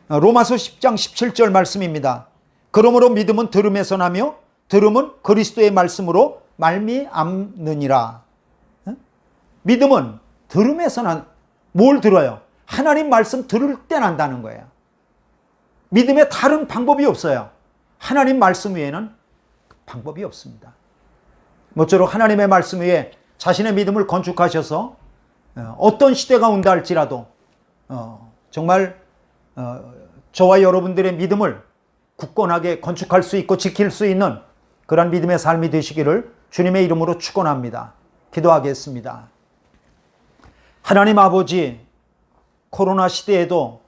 로마서 10장 17절 말씀입니다. 그러므로 믿음은 들음에서 나며 들음은 그리스도의 말씀으로 말미암느니라. 믿음은 들음에서 난, 뭘 들어요? 하나님 말씀 들을 때 난다는 거예요. 믿음에 다른 방법이 없어요. 하나님 말씀 외에는 방법이 없습니다. 모쪼록 하나님의 말씀 위에 자신의 믿음을 건축하셔서 어떤 시대가 온다 할지라도 정말 저와 여러분들의 믿음을 굳건하게 건축할 수 있고 지킬 수 있는 그런 믿음의 삶이 되시기를 주님의 이름으로 축원합니다. 기도하겠습니다. 하나님 아버지, 코로나 시대에도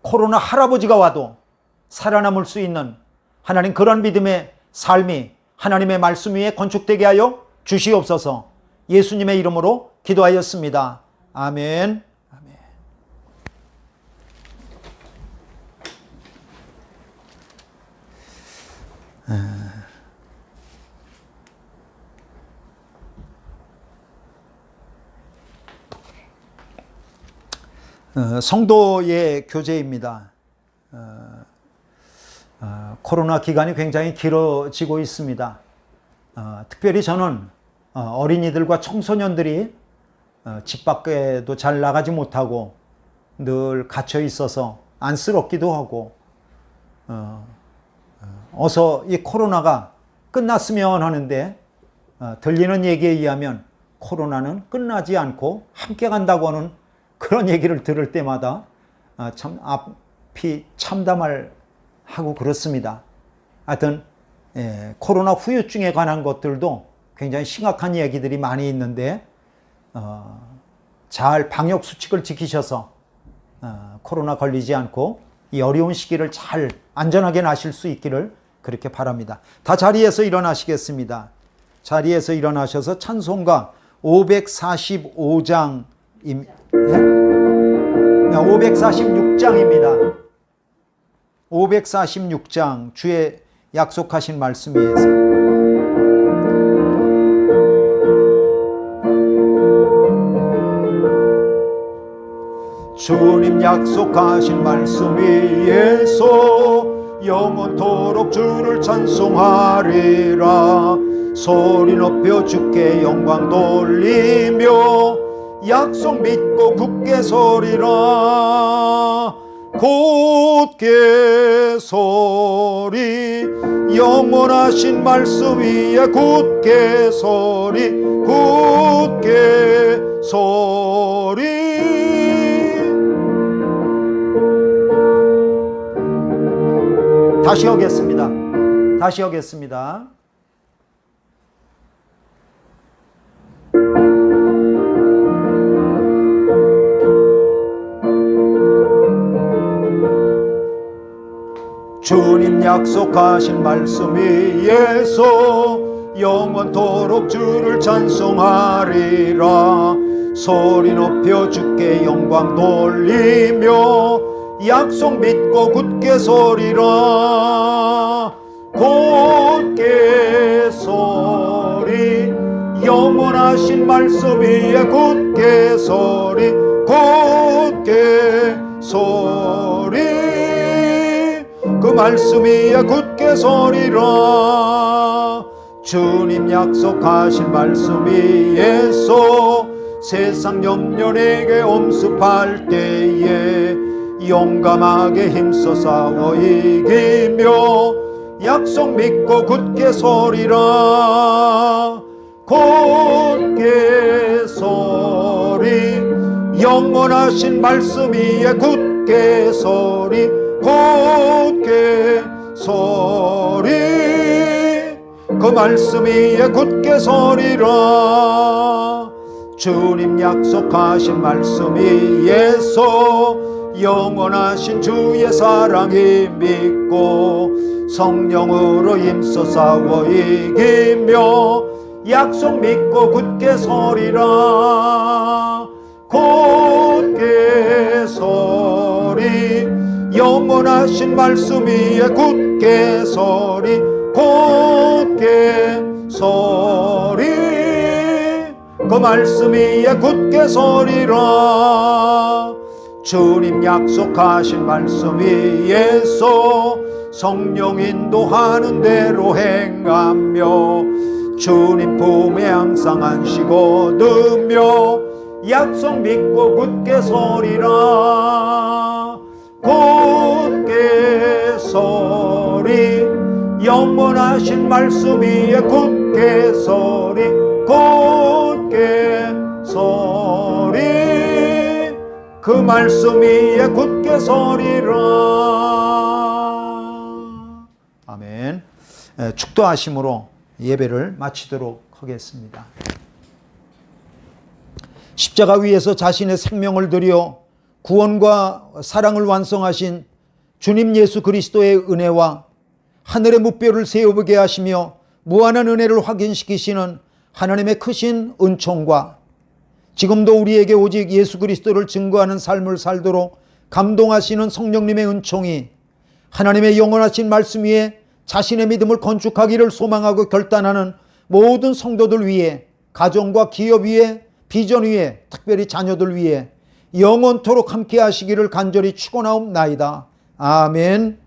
코로나 할아버지가 와도 살아남을 수 있는 하나님 그런 믿음의 삶이 하나님의 말씀 위에 건축되게 하여 주시옵소서. 예수님의 이름으로 기도하였습니다. 아멘. 성도의 교제입니다. 코로나 기간이 굉장히 길어지고 있습니다. 특별히 저는 어린이들과 청소년들이 집 밖에도 잘 나가지 못하고 늘 갇혀 있어서 안쓰럽기도 하고 어서 이 코로나가 끝났으면 하는데 들리는 얘기에 의하면 코로나는 끝나지 않고 함께 간다고 하는 그런 얘기를 들을 때마다 참 앞이 참담할 하고 그렇습니다. 하여튼 코로나 후유증에 관한 것들도 굉장히 심각한 얘기들이 많이 있는데 잘 방역 수칙을 지키셔서 코로나 걸리지 않고 이 어려운 시기를 잘 안전하게 나실 수 있기를 그렇게 바랍니다. 다 자리에서 일어나시겠습니다. 자리에서 일어나셔서 찬송가 545장 546장입니다. 546장 주의 약속하신 말씀 위에서 주님 약속하신 말씀 위에서 영원토록 주를 찬송하리라. 소리 높여 주께 영광 돌리며 약속 믿고 굳게 서리라. 굳게 서리, 영원하신 말씀 위에 굳게 서리, 굳게 서리. 다시 하겠습니다. 다시 하겠습니다. 주님 약속하신 말씀 위에서 영원토록 주를 찬송하리라. 소리 높여 주께 영광 돌리며 약속 믿고 굳게 서리라. 굳게 서리, 영원하신 말씀 위에 굳게 서리, 굳게 서리. 그 말씀 위에 굳게 서리라. 주님 약속하신 말씀 위에서 세상 염려 내게 엄습할 때에 용감하게 힘써 싸워 이기며 약속 믿고 굳게 서리라. 굳게 서리, 영원하신 말씀 위에 굳게 서리, 굳게 서리. 그 말씀 위에 굳게 서리라. 주님 약속하신 말씀 위에서 영원하신 주의 사랑이 믿고 성령으로 힘써 싸워 이기며 약속 믿고 굳게 서리라. 굳게 서리, 영원하신 말씀 위에 굳게 서리, 굳게 서리. 그 말씀 위에 굳게 서리라. 주님 약속하신 말씀 위에서 성령 인도하는 대로 행하며 주님 품에 항상 안식 얻으며 약속 믿고 굳게 서리라. 굳게 서리, 영원하신 말씀 위에 굳게 서리, 굳게 서리. 그 말씀 위에 굳게 서리라. 아멘. 축도하심으로 예배를 마치도록 하겠습니다. 십자가 위에서 자신의 생명을 들여 구원과 사랑을 완성하신 주님 예수 그리스도의 은혜와 하늘의 뭇별을 세워보게 하시며 무한한 은혜를 확인시키시는 하나님의 크신 은총과 지금도 우리에게 오직 예수 그리스도를 증거하는 삶을 살도록 감동하시는 성령님의 은총이 하나님의 영원하신 말씀 위에 자신의 믿음을 건축하기를 소망하고 결단하는 모든 성도들 위에, 가정과 기업 위에, 비전 위에, 특별히 자녀들 위에 영원토록 함께 하시기를 간절히 축원하옵나이다. 아멘.